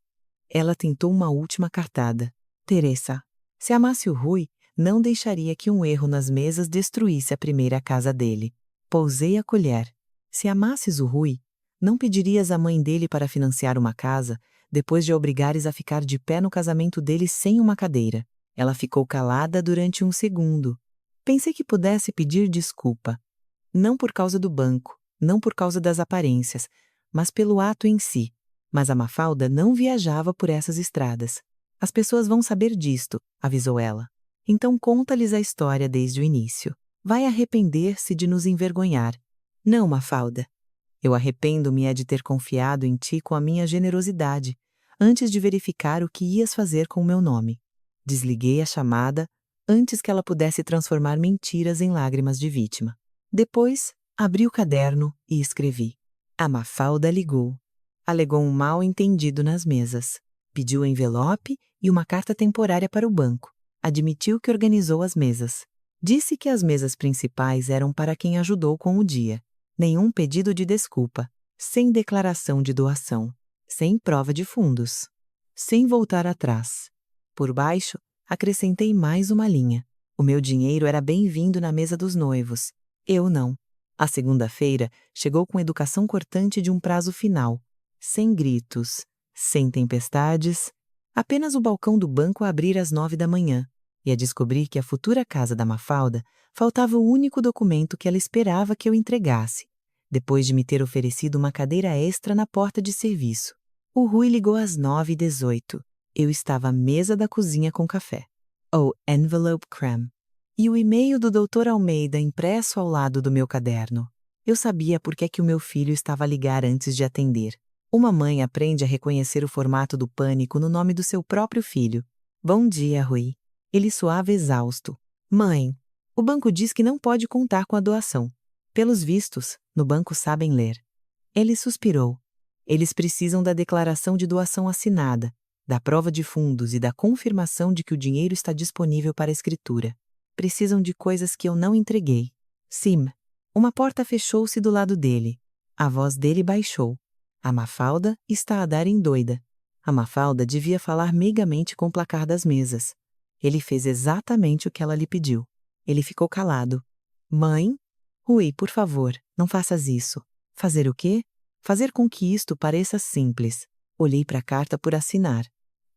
ela tentou uma última cartada. Teresa, se amasse o Rui, não deixaria que um erro nas mesas destruísse a primeira casa dele. Pousei a colher. Se amasses o Rui, não pedirias à mãe dele para financiar uma casa, depois de a obrigares a ficar de pé no casamento dele sem uma cadeira. Ela ficou calada durante um segundo. Pensei que pudesse pedir desculpa. Não por causa do banco, não por causa das aparências, mas pelo ato em si. Mas a Mafalda não viajava por essas estradas. As pessoas vão saber disto, avisou ela. Então conta-lhes a história desde o início. Vai arrepender-se de nos envergonhar. Não, Mafalda. Eu arrependo-me é de ter confiado em ti com a minha generosidade, antes de verificar o que ias fazer com o meu nome. Desliguei a chamada antes que ela pudesse transformar mentiras em lágrimas de vítima. Depois, abri o caderno e escrevi. A Mafalda ligou. Alegou um mal-entendido nas mesas. Pediu envelope e uma carta temporária para o banco. Admitiu que organizou as mesas. Disse que as mesas principais eram para quem ajudou com o dia. Nenhum pedido de desculpa. Sem declaração de doação. Sem prova de fundos. Sem voltar atrás. Por baixo, acrescentei mais uma linha. O meu dinheiro era bem-vindo na mesa dos noivos. Eu não. A segunda-feira chegou com educação cortante de um prazo final. Sem gritos, sem tempestades, apenas o balcão do banco a abrir às 9 da manhã, e a descobrir que a futura casa da Mafalda faltava o único documento que ela esperava que eu entregasse, depois de me ter oferecido uma cadeira extra na porta de serviço. O Rui ligou às 9h18. Eu estava à mesa da cozinha com café. Oh, envelope creme. E o e-mail do Dr. Almeida impresso ao lado do meu caderno. Eu sabia por que o meu filho estava a ligar antes de atender. Uma mãe aprende a reconhecer o formato do pânico no nome do seu próprio filho. Bom dia, Rui. Ele soava exausto. Mãe, o banco diz que não pode contar com a doação. Pelos vistos, no banco sabem ler. Ele suspirou. Eles precisam da declaração de doação assinada, da prova de fundos e da confirmação de que o dinheiro está disponível para escritura. Precisam de coisas que eu não entreguei. Sim. Uma porta fechou-se do lado dele. A voz dele baixou. A Mafalda está a dar em doida. A Mafalda devia falar meigamente com o placar das mesas. Ele fez exatamente o que ela lhe pediu. Ele ficou calado. Mãe? Rui, por favor, não faças isso. Fazer o quê? Fazer com que isto pareça simples. Olhei para a carta por assinar.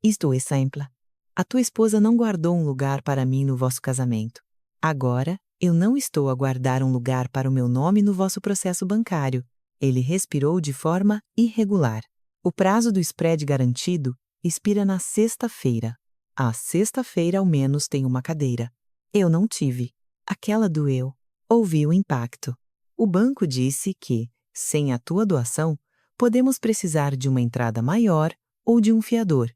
Isto é simples. A tua esposa não guardou um lugar para mim no vosso casamento. Agora, eu não estou a guardar um lugar para o meu nome no vosso processo bancário. Ele respirou de forma irregular. O prazo do spread garantido expira na sexta-feira. A sexta-feira, ao menos, tem uma cadeira. Eu não tive. Aquela doeu. Ouvi o impacto. O banco disse que, sem a tua doação, podemos precisar de uma entrada maior ou de um fiador.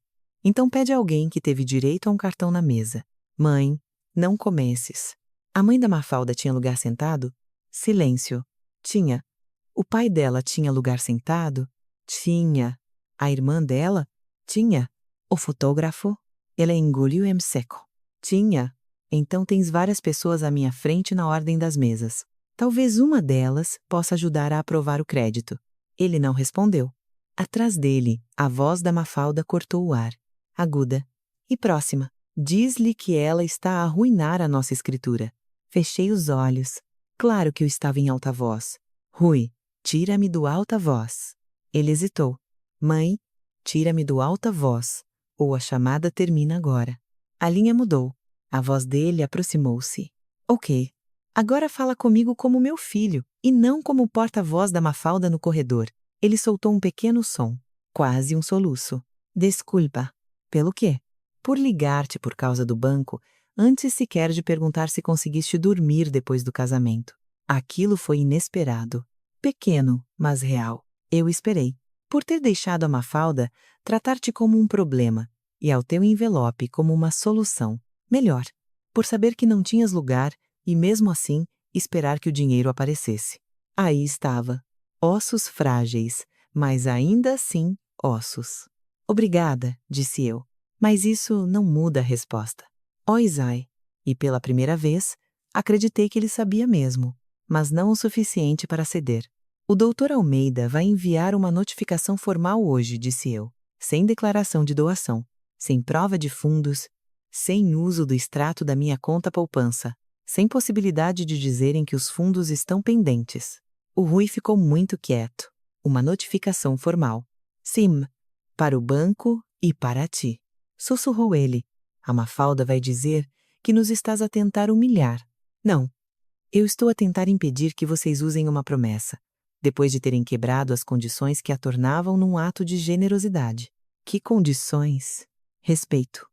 Então pede a alguém que teve direito a um cartão na mesa. Mãe, não comeces. A mãe da Mafalda tinha lugar sentado? Silêncio. Tinha. O pai dela tinha lugar sentado? Tinha. A irmã dela? Tinha. O fotógrafo? Ele engoliu em seco. Tinha. Então tens várias pessoas à minha frente na ordem das mesas. Talvez uma delas possa ajudar a aprovar o crédito. Ele não respondeu. Atrás dele, a voz da Mafalda cortou o ar. Aguda. E próxima. Diz-lhe que ela está a arruinar a nossa escritura. Fechei os olhos. Claro que eu estava em alta voz. Rui, tira-me do alta voz. Ele hesitou. Mãe, tira-me do alta voz. Ou a chamada termina agora. A linha mudou. A voz dele aproximou-se. Ok. Agora fala comigo como meu filho, e não como o porta-voz da Mafalda no corredor. Ele soltou um pequeno som. Quase um soluço. Desculpa. Pelo quê? Por ligar-te por causa do banco, antes sequer de perguntar se conseguiste dormir depois do casamento. Aquilo foi inesperado. Pequeno, mas real. Eu esperei. Por ter deixado a Mafalda tratar-te como um problema e ao teu envelope como uma solução. Melhor. Por saber que não tinhas lugar e, mesmo assim, esperar que o dinheiro aparecesse. Aí estava. Ossos frágeis, mas ainda assim ossos. Obrigada, disse eu. Mas isso não muda a resposta. Ó Isai. E pela primeira vez, acreditei que ele sabia mesmo, mas não o suficiente para ceder. O doutor Almeida vai enviar uma notificação formal hoje, disse eu, sem declaração de doação, sem prova de fundos, sem uso do extrato da minha conta poupança, sem possibilidade de dizerem que os fundos estão pendentes. O Rui ficou muito quieto. Uma notificação formal. Sim, para o banco e para ti. Sussurrou ele. A Mafalda vai dizer que nos estás a tentar humilhar. Não. Eu estou a tentar impedir que vocês usem uma promessa, depois de terem quebrado as condições que a tornavam num ato de generosidade. Que condições? Respeito.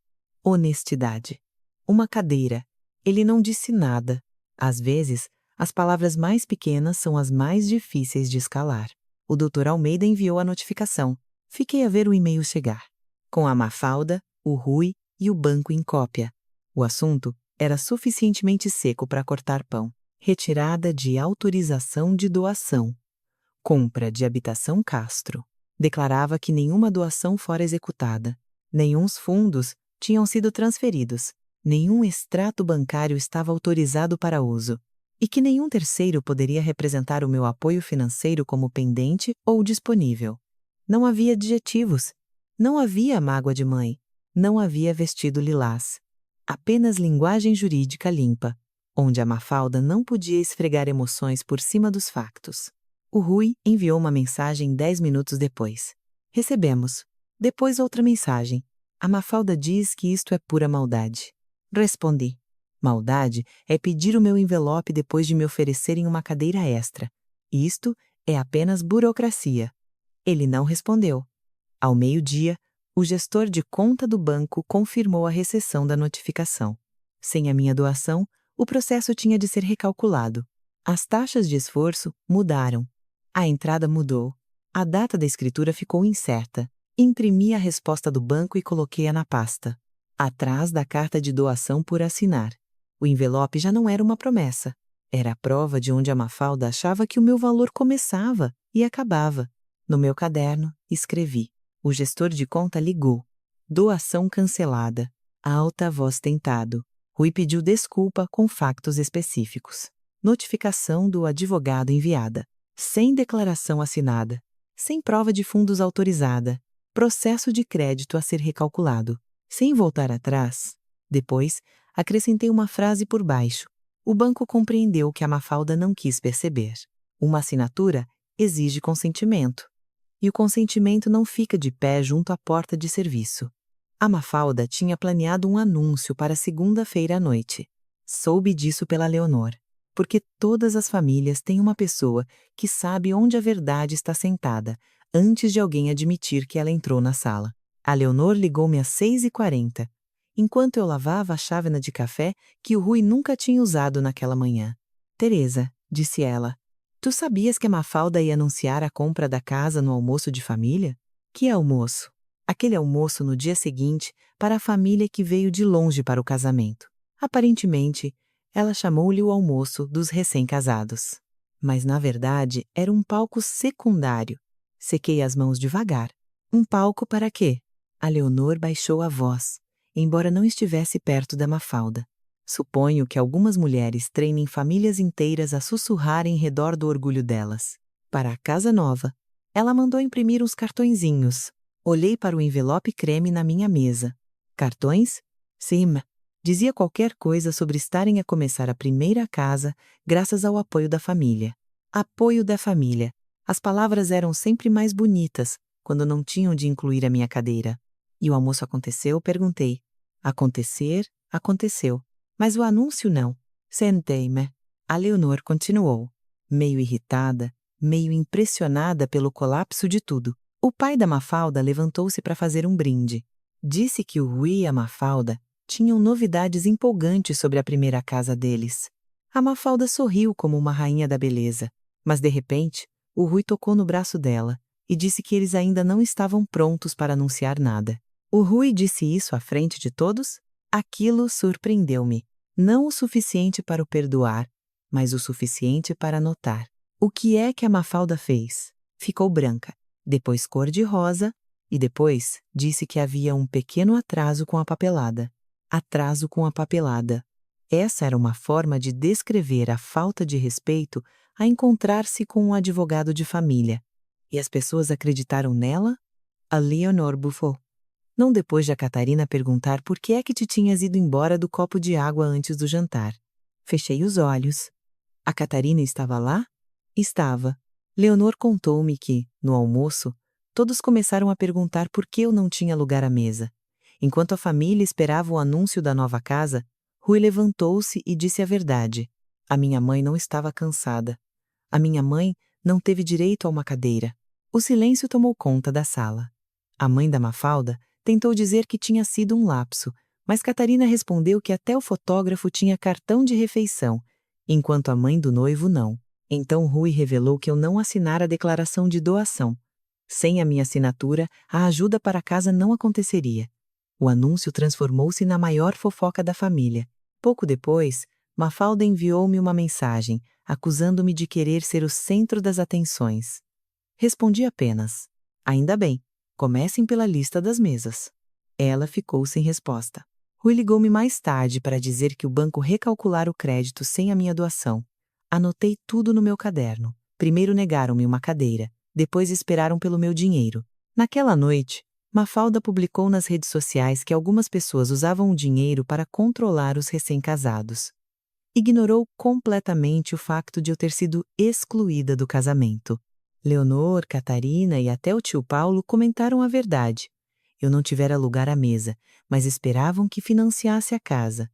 Honestidade. Uma cadeira. Ele não disse nada. Às vezes, as palavras mais pequenas são as mais difíceis de escalar. O Dr. Almeida enviou a notificação. Fiquei a ver o e-mail chegar. Com a Mafalda, o Rui e o banco em cópia. O assunto era suficientemente seco para cortar pão. Retirada de autorização de doação. Compra de habitação Castro. Declarava que nenhuma doação fora executada. Nenhum fundos tinham sido transferidos. Nenhum extrato bancário estava autorizado para uso. E que nenhum terceiro poderia representar o meu apoio financeiro como pendente ou disponível. Não havia adjetivos. Não havia mágoa de mãe. Não havia vestido lilás. Apenas linguagem jurídica limpa, onde a Mafalda não podia esfregar emoções por cima dos factos. O Rui enviou uma mensagem 10 minutos depois. Recebemos. Depois outra mensagem. A Mafalda diz que isto é pura maldade. Respondi. Maldade é pedir o meu envelope depois de me oferecerem uma cadeira extra. Isto é apenas burocracia. Ele não respondeu. Ao meio-dia, o gestor de conta do banco confirmou a recepção da notificação. Sem a minha doação, o processo tinha de ser recalculado. As taxas de esforço mudaram. A entrada mudou. A data da escritura ficou incerta. Imprimi a resposta do banco e coloquei-a na pasta, atrás da carta de doação por assinar. O envelope já não era uma promessa. Era a prova de onde a Mafalda achava que o meu valor começava e acabava. No meu caderno, escrevi. O gestor de conta ligou. Doação cancelada. Alta voz tentado. Rui pediu desculpa com factos específicos. Notificação do advogado enviada. Sem declaração assinada. Sem prova de fundos autorizada. Processo de crédito a ser recalculado. Sem voltar atrás. Depois, acrescentei uma frase por baixo. O banco compreendeu que a Mafalda não quis perceber. Uma assinatura exige consentimento. E o consentimento não fica de pé junto à porta de serviço. A Mafalda tinha planeado um anúncio para segunda-feira à noite. Soube disso pela Leonor, porque todas as famílias têm uma pessoa que sabe onde a verdade está sentada, antes de alguém admitir que ela entrou na sala. A Leonor ligou-me às 6h40, enquanto eu lavava a chávena de café que o Rui nunca tinha usado naquela manhã. Teresa, disse ela, tu sabias que a Mafalda ia anunciar a compra da casa no almoço de família? Que almoço? Aquele almoço no dia seguinte para a família que veio de longe para o casamento. Aparentemente, ela chamou-lhe o almoço dos recém-casados. Mas, na verdade, era um palco secundário. Sequei as mãos devagar. Um palco para quê? A Leonor baixou a voz, embora não estivesse perto da Mafalda. Suponho que algumas mulheres treinem famílias inteiras a sussurrar em redor do orgulho delas. Para a casa nova, ela mandou imprimir uns cartõezinhos. Olhei para o envelope creme na minha mesa. Cartões? Sim. Dizia qualquer coisa sobre estarem a começar a primeira casa graças ao apoio da família. Apoio da família. As palavras eram sempre mais bonitas quando não tinham de incluir a minha cadeira. E o almoço aconteceu, perguntei. Acontecer, aconteceu. Mas o anúncio não. Sentei-me. A Leonor continuou, meio irritada, meio impressionada pelo colapso de tudo. O pai da Mafalda levantou-se para fazer um brinde. Disse que o Rui e a Mafalda tinham novidades empolgantes sobre a primeira casa deles. A Mafalda sorriu como uma rainha da beleza, mas de repente, O Rui tocou no braço dela e disse que eles ainda não estavam prontos para anunciar nada. O Rui disse isso à frente de todos? Aquilo surpreendeu-me. Não o suficiente para o perdoar, mas o suficiente para notar. O que é que a Mafalda fez? Ficou branca, depois cor-de-rosa, e depois disse que havia um pequeno atraso com a papelada. Atraso com a papelada. Essa era uma forma de descrever a falta de respeito a encontrar-se com um advogado de família. E as pessoas acreditaram nela? A Leonor bufou. Não depois de a Catarina perguntar por que é que te tinhas ido embora do copo de água antes do jantar. Fechei os olhos. A Catarina estava lá? Estava. Leonor contou-me que, no almoço, todos começaram a perguntar por que eu não tinha lugar à mesa. Enquanto a família esperava o anúncio da nova casa, Rui levantou-se e disse a verdade. A minha mãe não estava cansada. A minha mãe não teve direito a uma cadeira. O silêncio tomou conta da sala. A mãe da Mafalda tentou dizer que tinha sido um lapso, mas Catarina respondeu que até o fotógrafo tinha cartão de refeição, enquanto a mãe do noivo não. Então Rui revelou que eu não assinara a declaração de doação. Sem a minha assinatura, a ajuda para a casa não aconteceria. O anúncio transformou-se na maior fofoca da família. Pouco depois, Mafalda enviou-me uma mensagem, acusando-me de querer ser o centro das atenções. Respondi apenas: ainda bem, comecem pela lista das mesas. Ela ficou sem resposta. Rui ligou-me mais tarde para dizer que o banco recalculara o crédito sem a minha doação. Anotei tudo no meu caderno. Primeiro negaram-me uma cadeira, depois esperaram pelo meu dinheiro. Naquela noite, Mafalda publicou nas redes sociais que algumas pessoas usavam o dinheiro para controlar os recém-casados. Ignorou completamente o facto de eu ter sido excluída do casamento. Leonor, Catarina e até o tio Paulo comentaram a verdade. Eu não tivera lugar à mesa, mas esperavam que financiasse a casa.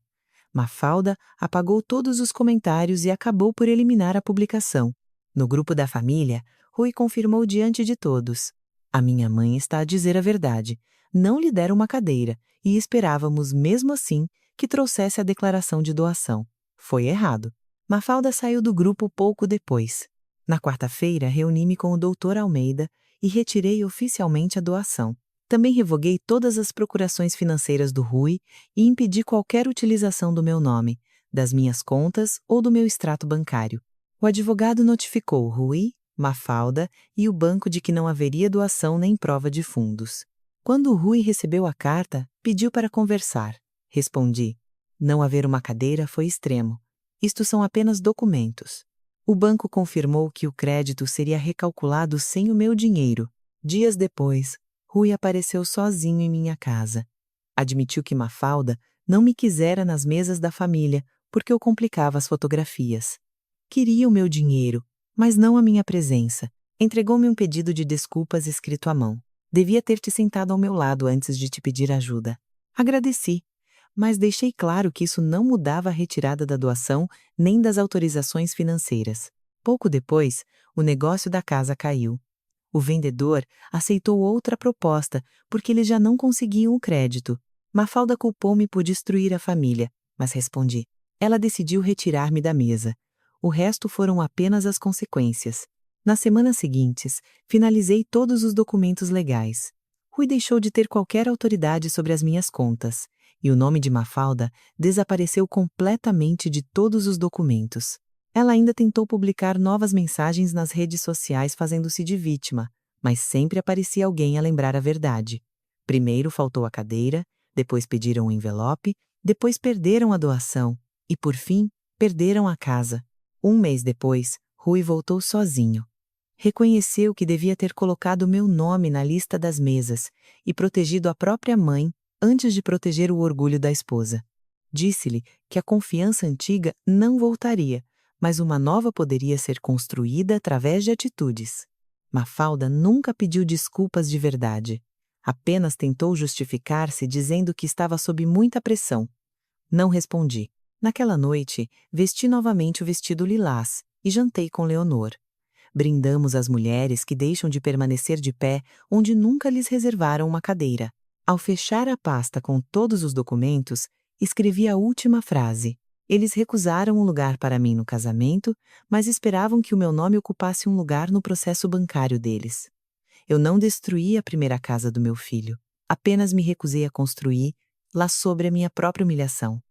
Mafalda apagou todos os comentários e acabou por eliminar a publicação. No grupo da família, Rui confirmou diante de todos. A minha mãe está a dizer a verdade. Não lhe deram uma cadeira e esperávamos, mesmo assim, que trouxesse a declaração de doação. Foi errado. Mafalda saiu do grupo pouco depois. Na quarta-feira, reuni-me com o Dr. Almeida e retirei oficialmente a doação. Também revoguei todas as procurações financeiras do Rui e impedi qualquer utilização do meu nome, das minhas contas ou do meu extrato bancário. O advogado notificou Rui, Mafalda e o banco de que não haveria doação nem prova de fundos. Quando o Rui recebeu a carta, pediu para conversar. Respondi: não haver uma cadeira foi extremo. Isto são apenas documentos. O banco confirmou que o crédito seria recalculado sem o meu dinheiro. Dias depois, Rui apareceu sozinho em minha casa. Admitiu que Mafalda não me quisera nas mesas da família porque eu complicava as fotografias. Queria o meu dinheiro, mas não a minha presença. Entregou-me um pedido de desculpas escrito à mão. Devia ter te sentado ao meu lado antes de te pedir ajuda. Agradeci, mas deixei claro que isso não mudava a retirada da doação nem das autorizações financeiras. Pouco depois, o negócio da casa caiu. O vendedor aceitou outra proposta porque eles já não conseguiam o crédito. Mafalda culpou-me por destruir a família, mas respondi. Ela decidiu retirar-me da mesa. O resto foram apenas as consequências. Nas semanas seguintes, finalizei todos os documentos legais. Rui deixou de ter qualquer autoridade sobre as minhas contas, e o nome de Mafalda desapareceu completamente de todos os documentos. Ela ainda tentou publicar novas mensagens nas redes sociais fazendo-se de vítima, mas sempre aparecia alguém a lembrar a verdade. Primeiro faltou a cadeira, depois pediram um envelope, depois perderam a doação e, por fim, perderam a casa. Um mês depois, Rui voltou sozinho. Reconheceu que devia ter colocado meu nome na lista das mesas e protegido a própria mãe antes de proteger o orgulho da esposa. Disse-lhe que a confiança antiga não voltaria, mas uma nova poderia ser construída através de atitudes. Mafalda nunca pediu desculpas de verdade. Apenas tentou justificar-se dizendo que estava sob muita pressão. Não respondi. Naquela noite, vesti novamente o vestido lilás e jantei com Leonor. Brindamos as mulheres que deixam de permanecer de pé onde nunca lhes reservaram uma cadeira. Ao fechar a pasta com todos os documentos, escrevi a última frase. Eles recusaram um lugar para mim no casamento, mas esperavam que o meu nome ocupasse um lugar no processo bancário deles. Eu não destruí a primeira casa do meu filho, apenas me recusei a construir lá sobre a minha própria humilhação.